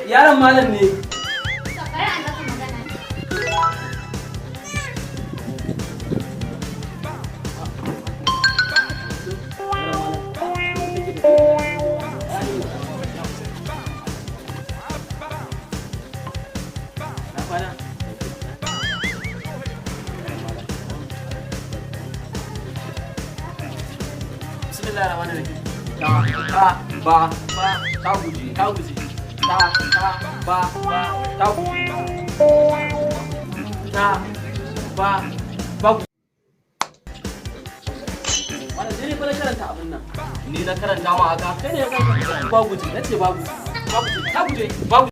yaron malam ne. Bari an maka magana. Bismillahirrahmanirrahim. Ta guje. Ta guje. Wanda sai ne fa na karanta abin nan. Ni na karanta ma aka kai ne ka ba guje. Nace ba guje. Ta guje.